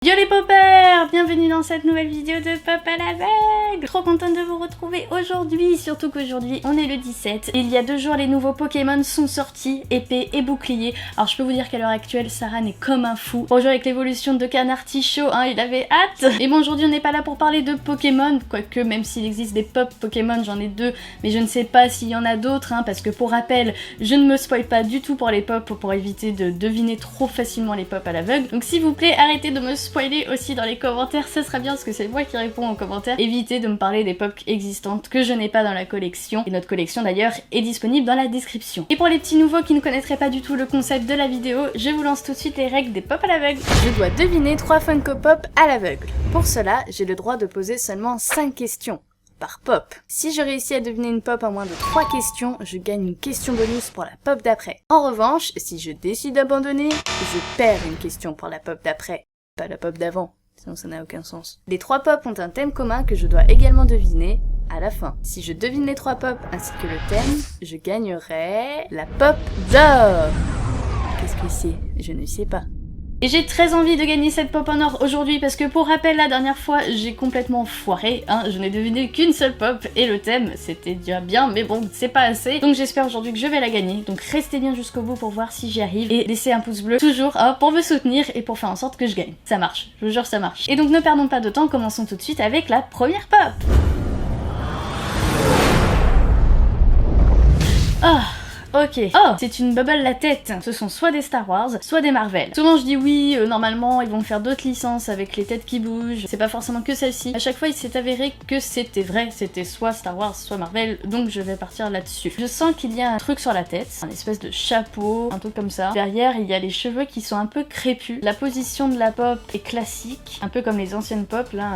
Yo les poppers, bienvenue dans cette nouvelle vidéo de Pop à l'aveugle. Trop contente de vous retrouver aujourd'hui, surtout qu'aujourd'hui on est le 17. Il y a 2 jours les nouveaux Pokémon sont sortis, épée et bouclier. Alors je peux vous dire qu'à l'heure actuelle Saran est comme un fou. Pour jouer avec l'évolution de Canartichaud, il avait hâte. Et bon, aujourd'hui on n'est pas là pour parler de Pokémon, quoique même s'il existe des pop Pokémon, j'en ai 2, mais je ne sais pas s'il y en a d'autres, parce que pour rappel, je ne me spoil pas du tout pour les pop pour éviter de deviner trop facilement les pop à l'aveugle. Donc s'il vous plaît, arrêtez de me spoiler aussi dans les commentaires, ce sera bien parce que c'est moi qui réponds aux commentaires. Évitez de me parler des pop existantes que je n'ai pas dans la collection. Et notre collection d'ailleurs est disponible dans la description. Et pour les petits nouveaux qui ne connaîtraient pas du tout le concept de la vidéo, je vous lance tout de suite les règles des pop à l'aveugle. Je dois deviner 3 Funko Pop à l'aveugle. Pour cela, j'ai le droit de poser seulement 5 questions par pop. Si je réussis à deviner une pop en moins de 3 questions, je gagne une question bonus pour la pop d'après. En revanche, si je décide d'abandonner, je perds une question pour la pop d'après. Pas la pop d'avant, sinon ça n'a aucun sens. Les 3 pop ont un thème commun que je dois également deviner à la fin. Si je devine les 3 pop ainsi que le thème, je gagnerai la pop d'or. Qu'est-ce que c'est? Je ne sais pas. Et j'ai très envie de gagner cette pop en or aujourd'hui parce que pour rappel, la dernière fois, j'ai complètement foiré, je n'ai deviné qu'une seule pop et le thème, c'était déjà bien, mais bon, c'est pas assez. Donc j'espère aujourd'hui que je vais la gagner, donc restez bien jusqu'au bout pour voir si j'y arrive et laissez un pouce bleu toujours pour me soutenir et pour faire en sorte que je gagne. Ça marche, je vous jure ça marche. Et donc ne perdons pas de temps, commençons tout de suite avec la première pop. Ok. Oh, c'est une bubble la tête. Ce sont soit des Star Wars, soit des Marvel. Souvent je dis oui, normalement ils vont faire d'autres licences avec les têtes qui bougent. C'est pas forcément que celle-ci. À chaque fois il s'est avéré que c'était vrai. C'était soit Star Wars, soit Marvel. Donc je vais partir là-dessus. Je sens qu'il y a un truc sur la tête. Un espèce de chapeau, un truc comme ça. Derrière il y a les cheveux qui sont un peu crépus. La position de la pop est classique. Un peu comme les anciennes pop là.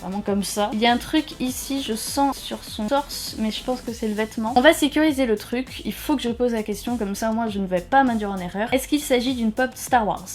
Vraiment comme ça. Il y a un truc ici, je sens sur son torse, mais je pense que c'est le vêtement. On va sécuriser le truc, il faut que je pose la question, comme ça moi je ne vais pas m'induire en erreur. Est-ce qu'il s'agit d'une pop Star Wars ?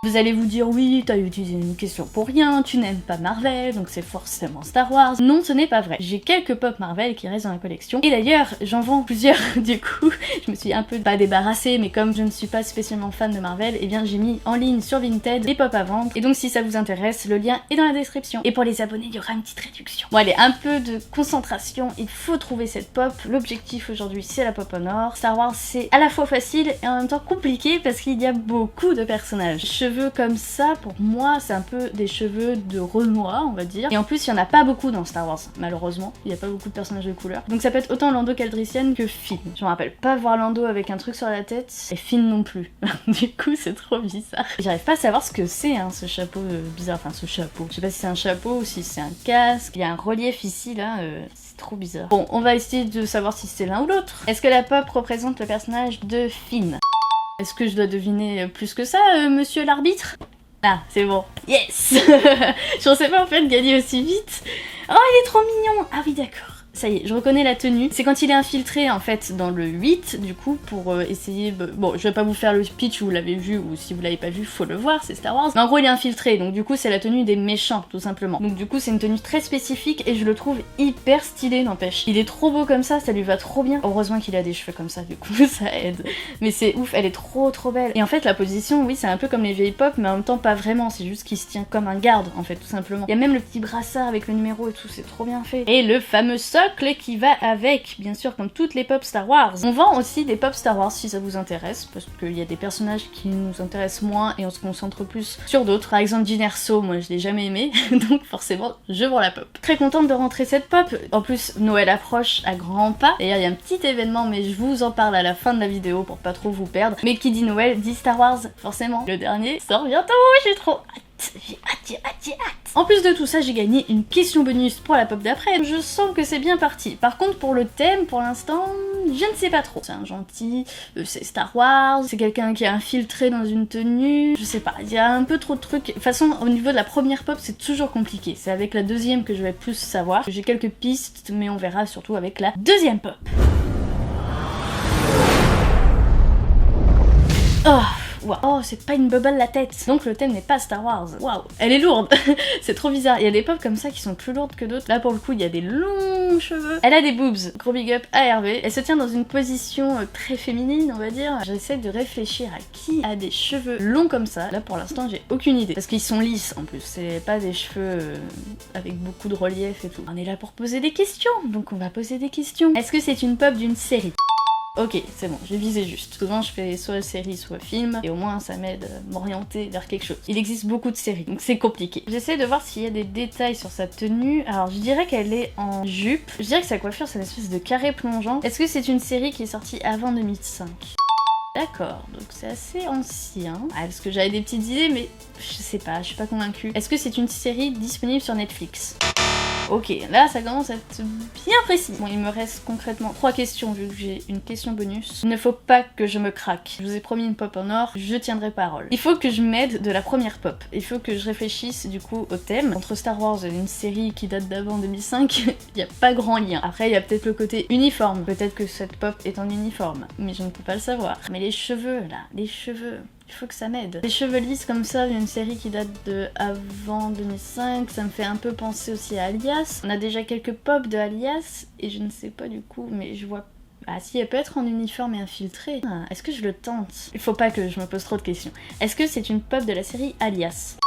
Vous allez vous dire oui, t'as utilisé une question pour rien, tu n'aimes pas Marvel, donc c'est forcément Star Wars. Non, ce n'est pas vrai. J'ai quelques pop Marvel qui restent dans la collection. Et d'ailleurs, j'en vends plusieurs du coup. Je me suis un peu pas débarrassée, mais comme je ne suis pas spécialement fan de Marvel, eh bien j'ai mis en ligne sur Vinted les pop à vendre. Et donc si ça vous intéresse, le lien est dans la description. Et pour les abonnés, il y aura une petite réduction. Bon allez, un peu de concentration, il faut trouver cette pop. L'objectif aujourd'hui, c'est la pop en or. Star Wars, c'est à la fois facile et en même temps compliqué parce qu'il y a beaucoup de personnages. Cheveux comme ça, pour moi, c'est un peu des cheveux de Renoir, on va dire. Et en plus, il y en a pas beaucoup dans Star Wars, malheureusement. Il y a pas beaucoup de personnages de couleur. Donc ça peut être autant Lando Calrissian que Finn. Je me rappelle pas voir Lando avec un truc sur la tête, et Finn non plus. Du coup, c'est trop bizarre. J'arrive pas à savoir ce que c'est, ce chapeau bizarre. Enfin, ce chapeau. Je sais pas si c'est un chapeau ou si c'est un casque. Il y a un relief ici, là. C'est trop bizarre. Bon, on va essayer de savoir si c'est l'un ou l'autre. Est-ce que la pop représente le personnage de Finn ? Est-ce que je dois deviner plus que ça, monsieur l'arbitre? Ah, c'est bon. Yes. Je pensais pas en fait gagner aussi vite. Oh, il est trop mignon. Ah oui, d'accord. Ça y est, je reconnais la tenue. C'est quand il est infiltré en fait dans le 8 du coup pour essayer... Bon, je vais pas vous faire le speech, vous l'avez vu ou si vous l'avez pas vu, faut le voir, c'est Star Wars. Mais en gros il est infiltré, donc du coup c'est la tenue des méchants tout simplement. Donc du coup c'est une tenue très spécifique et je le trouve hyper stylé, n'empêche. Il est trop beau comme ça lui va trop bien. Heureusement qu'il a des cheveux comme ça, du coup ça aide. Mais c'est ouf, elle est trop belle. Et en fait la position, oui c'est un peu comme les vieilles pop, mais en même temps pas vraiment, c'est juste qu'il se tient comme un garde en fait tout simplement. Il y a même le petit brassard avec le numéro et tout, c'est trop bien fait. Et le fameux socle qui va avec, bien sûr, comme toutes les pop Star Wars. On vend aussi des pop Star Wars si ça vous intéresse, parce qu'il y a des personnages qui nous intéressent moins et on se concentre plus sur d'autres. Par exemple, Jyn Erso, moi je l'ai jamais aimé, donc forcément je vends la pop. Très contente de rentrer cette pop. En plus, Noël approche à grands pas. D'ailleurs, il y a un petit événement, mais je vous en parle à la fin de la vidéo pour pas trop vous perdre. Mais qui dit Noël dit Star Wars, forcément. Le dernier sort bientôt, j'ai trop hâte. J'ai hâte. En plus de tout ça, j'ai gagné une question bonus pour la pop d'après. Je sens que c'est bien parti. Par contre, pour le thème, pour l'instant, je ne sais pas trop. C'est un gentil, c'est Star Wars, c'est quelqu'un qui est infiltré dans une tenue, je sais pas, il y a un peu trop de trucs. De toute façon, au niveau de la première pop, c'est toujours compliqué. C'est avec la deuxième que je vais plus savoir. J'ai quelques pistes, mais on verra surtout avec la deuxième pop. Oh Waouh. Oh, c'est pas une bubble la tête. Donc le thème n'est pas Star Wars. Waouh. Elle est lourde. C'est trop bizarre. Il y a des pop comme ça qui sont plus lourdes que d'autres. Là pour le coup, il y a des longs cheveux. Elle a des boobs. Gros big up à Hervé. Elle se tient dans une position très féminine, on va dire. J'essaie de réfléchir à qui a des cheveux longs comme ça. Là pour l'instant, j'ai aucune idée. Parce qu'ils sont lisses en plus. C'est pas des cheveux avec beaucoup de relief et tout. On est là pour poser des questions. Donc on va poser des questions. Est-ce que c'est une pop d'une série? Ok, c'est bon, j'ai visé juste. Souvent je fais soit série, soit film, et au moins ça m'aide à m'orienter vers quelque chose. Il existe beaucoup de séries, donc c'est compliqué. J'essaie de voir s'il y a des détails sur sa tenue. Alors je dirais qu'elle est en jupe. Je dirais que sa coiffure c'est une espèce de carré plongeant. Est-ce que c'est une série qui est sortie avant 2005? D'accord, donc c'est assez ancien. Ah, parce que j'avais des petites idées, mais je sais pas, je suis pas convaincue. Est-ce que c'est une série disponible sur Netflix? Ok, là ça commence à être bien précis. Bon, il me reste concrètement 3 questions vu que j'ai une question bonus. Il ne faut pas que je me craque. Je vous ai promis une pop en or, je tiendrai parole. Il faut que je m'aide de la première pop. Il faut que je réfléchisse du coup au thème. Entre Star Wars et une série qui date d'avant 2005, il n'y a pas grand lien. Après, il y a peut-être le côté uniforme. Peut-être que cette pop est en uniforme, mais je ne peux pas le savoir. Mais les cheveux, là, les cheveux... Il faut que ça m'aide. Les cheveux lisses comme ça, une série qui date de avant 2005, ça me fait un peu penser aussi à Alias. On a déjà quelques pop de Alias, et je ne sais pas du coup, mais je vois... Ah si, elle peut être en uniforme et infiltrée. Ah, est-ce que je le tente? Il faut pas que je me pose trop de questions. Est-ce que c'est une pop de la série Alias?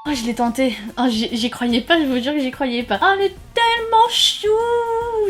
Oh, je l'ai tenté. Oh, j'y croyais pas, je vous jure que j'y croyais pas. Oh, elle est tellement chou.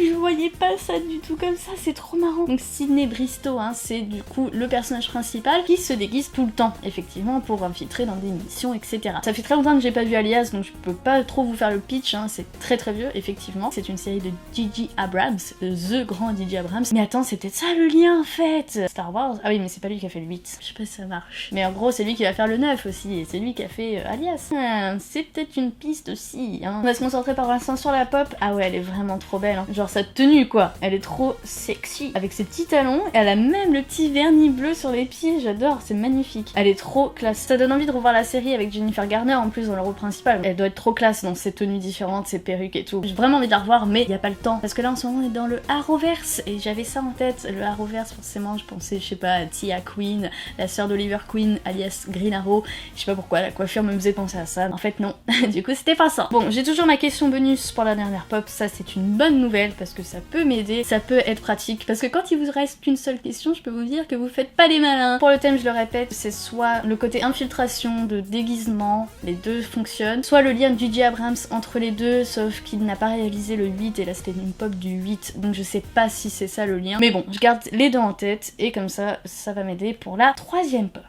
Je voyais pas ça du tout comme ça, c'est trop marrant. Donc Sydney Bristow, hein, c'est du coup le personnage principal qui se déguise tout le temps, effectivement, pour infiltrer dans des missions, etc. Ça fait très longtemps que j'ai pas vu Alias, donc je peux pas trop vous faire le pitch, hein, c'est très très vieux, effectivement. C'est une série de J.J. Abrams, The Grand J.J. Abrams. Mais attends, c'était ça le lien en fait. Star Wars. Ah oui, mais c'est pas lui qui a fait le 8. Je sais pas si ça marche. Mais en gros, c'est lui qui va faire le 9 aussi, et c'est lui qui a fait Alias. C'est peut-être une piste aussi, hein. On va se concentrer par l'instant sur la pop. Ah ouais, elle est vraiment trop belle, hein. Genre sa tenue quoi, elle est trop sexy. Avec ses petits talons, elle a même le petit vernis bleu sur les pieds, j'adore, c'est magnifique. Elle est trop classe. Ça donne envie de revoir la série avec Jennifer Garner en plus dans le rôle principal. Elle doit être trop classe dans ses tenues différentes, ses perruques et tout. J'ai vraiment envie de la revoir, mais il y a pas le temps. Parce que là en ce moment on est dans le Arrowverse, et j'avais ça en tête. Le Arrowverse, forcément, je pensais, je sais pas, à Tia Queen, la sœur d'Oliver Queen, alias Green Arrow. Je sais pas pourquoi, la coiffure me faisait penser à ça. En fait non, du coup c'était pas ça. Bon, j'ai toujours ma question bonus pour la dernière pop, ça c'est une bonne nouvelle parce que ça peut m'aider, ça peut être pratique, parce que quand il vous reste qu'une seule question, je peux vous dire que vous faites pas les malins. Pour le thème, je le répète, c'est soit le côté infiltration, de déguisement, les deux fonctionnent, soit le lien de J.J. Abrams entre les deux, sauf qu'il n'a pas réalisé le 8, et là c'était une pop du 8, donc je sais pas si c'est ça le lien. Mais bon, je garde les deux en tête, et comme ça va m'aider pour la troisième pop.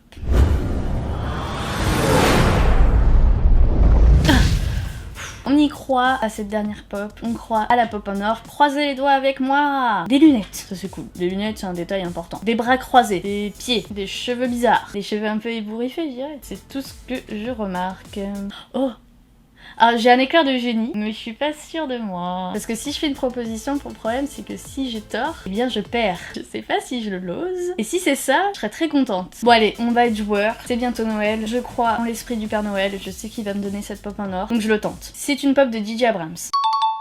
On y croit à cette dernière pop, on croit à la pop en or. Croisez les doigts avec moi. Des lunettes, ça c'est cool. Des lunettes, c'est un détail important. Des bras croisés, des pieds, des cheveux bizarres, des cheveux un peu ébouriffés, je dirais. C'est tout ce que je remarque. Oh! Alors j'ai un éclair de génie, mais je suis pas sûre de moi. Parce que si je fais une proposition, le problème c'est que si j'ai tort, eh bien je perds. Je sais pas si je l'ose. Et si c'est ça, je serais très contente. Bon allez, on va être joueur. C'est bientôt Noël. Je crois en l'esprit du Père Noël. Je sais qu'il va me donner cette pop en or. Donc je le tente. C'est une pop de J.J. Abrams.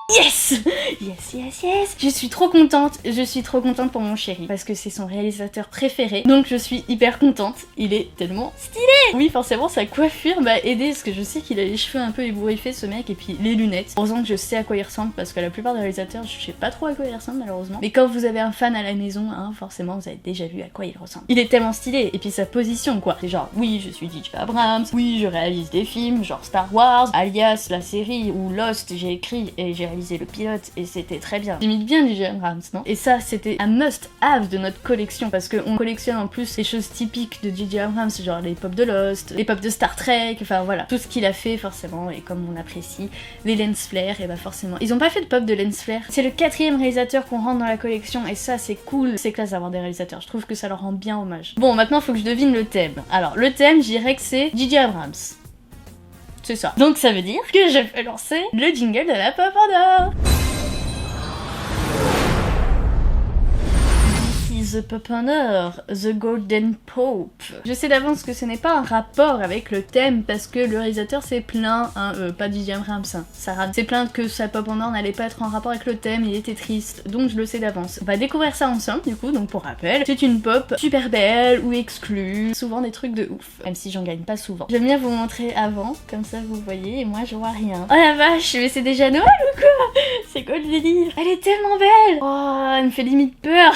Yes! Yes, yes, yes! Je suis trop contente pour mon chéri, parce que c'est son réalisateur préféré, donc je suis hyper contente, il est tellement stylé! Oui, forcément, sa coiffure m'a aidé, parce que je sais qu'il a les cheveux un peu ébouriffés, ce mec, et puis les lunettes. Heureusement que je sais à quoi il ressemble, parce que la plupart des réalisateurs, je sais pas trop à quoi il ressemble, malheureusement. Mais quand vous avez un fan à la maison, hein, forcément, vous avez déjà vu à quoi il ressemble. Il est tellement stylé, et puis sa position, quoi. C'est genre, oui, je suis J.J. Abrams, oui, je réalise des films, genre Star Wars, Alias, la série, ou Lost, j'ai écrit, et j'ai réalisé le pilote et c'était très bien. J'imite bien J.J. Abrams, non? Et ça, c'était un must-have de notre collection parce qu'on collectionne en plus les choses typiques de J.J. Abrams, genre les pop de Lost, les pop de Star Trek, enfin voilà. Tout ce qu'il a fait, forcément, et comme on apprécie, les lens flares, et bah forcément. Ils ont pas fait de pop de lens flare. C'est le 4e réalisateur qu'on rentre dans la collection et ça, c'est cool. C'est classe d'avoir des réalisateurs. Je trouve que ça leur rend bien hommage. Bon, maintenant, faut que je devine le thème. Alors, le thème, je dirais que c'est J.J. Abrams. C'est ça. Donc ça veut dire que je peux lancer le jingle de la pop en or. This is a pop honor, the Golden Pope. Je sais d'avance que ce n'est pas un rapport avec le thème parce que le réalisateur s'est plaint, pas J.J. Abrams, Sarah, s'est plaint que sa pop honor n'allait pas être en rapport avec le thème, il était triste, donc je le sais d'avance. On va découvrir ça ensemble du coup, donc pour rappel, c'est une pop super belle ou exclue, souvent des trucs de ouf, même si j'en gagne pas souvent. J'aime bien vous montrer avant, comme ça vous voyez, et moi je vois rien. Oh la vache, mais c'est déjà Noël ou quoi? C'est quoi le délire? Elle est tellement belle! Oh, elle me fait limite peur.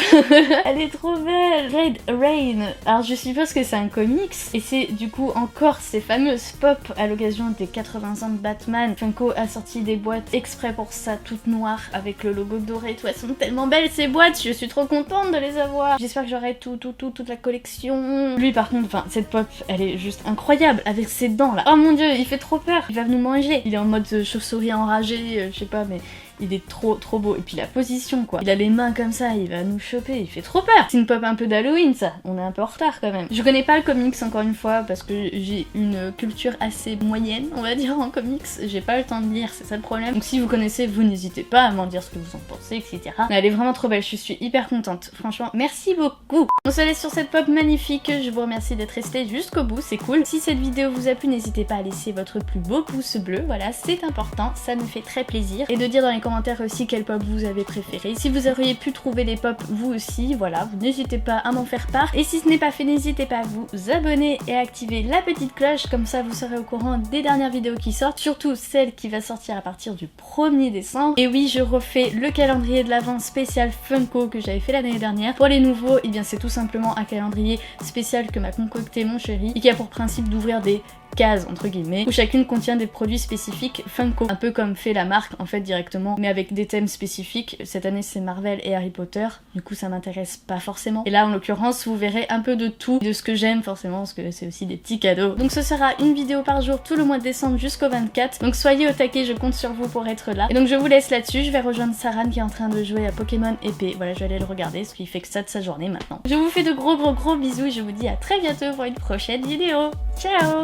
Elle est trop belle. Red Rain. Alors je suppose que c'est un comics, et c'est du coup encore ces fameuses pop à l'occasion des 80 ans de Batman. Funko a sorti des boîtes exprès pour ça, toutes noires, avec le logo doré et tout. Elles sont tellement belles ces boîtes, je suis trop contente de les avoir. J'espère que j'aurai toute la collection. Lui par contre, enfin cette pop, elle est juste incroyable, avec ses dents là. Oh mon dieu, il fait trop peur, il va nous manger. Il est en mode chauve-souris enragé, je sais pas, mais il est trop beau. Et puis la position quoi. Il a les mains comme ça, il va nous choper, il fait trop peur. C'est une pop un peu d'Halloween ça. On est un peu en retard quand même. Je connais pas le comics encore une fois parce que j'ai une culture assez moyenne, on va dire, en comics. J'ai pas le temps de lire, c'est ça le problème. Donc si vous connaissez, vous n'hésitez pas à m'en dire ce que vous en pensez, etc. Mais elle est vraiment trop belle, je suis hyper contente. Franchement, merci beaucoup. On se laisse sur cette pop magnifique. Je vous remercie d'être resté jusqu'au bout, c'est cool. Si cette vidéo vous a plu, n'hésitez pas à laisser votre plus beau pouce bleu. Voilà, c'est important, ça me fait très plaisir. Et de dire dans les commentaires aussi quelle pop vous avez préféré. Si vous auriez pu trouver des pop vous aussi, voilà, vous n'hésitez pas à m'en faire part. Et si ce n'est pas fait, n'hésitez pas à vous abonner et à activer la petite cloche, comme ça vous serez au courant des dernières vidéos qui sortent, surtout celle qui va sortir à partir du 1er décembre. Et oui, je refais le calendrier de l'Avent spécial Funko que j'avais fait l'année dernière. Pour les nouveaux, et bien c'est tout simplement un calendrier spécial que m'a concocté mon chéri et qui a pour principe d'ouvrir des cases entre guillemets où chacune contient des produits spécifiques Funko, un peu comme fait la marque en fait directement, mais avec des thèmes spécifiques. Cette année c'est Marvel et Harry Potter, du coup ça m'intéresse pas forcément, et là en l'occurrence vous verrez un peu de tout, de ce que j'aime forcément parce que c'est aussi des petits cadeaux. Donc ce sera une vidéo par jour tout le mois de décembre jusqu'au 24, donc soyez au taquet, je compte sur vous pour être là. Et donc je vous laisse là-dessus, je vais rejoindre Saran qui est en train de jouer à Pokémon épée. Voilà, je vais aller le regarder parce qu'il fait que ça de sa journée maintenant. Je vous fais de gros bisous et je vous dis à très bientôt pour une prochaine vidéo. Ciao!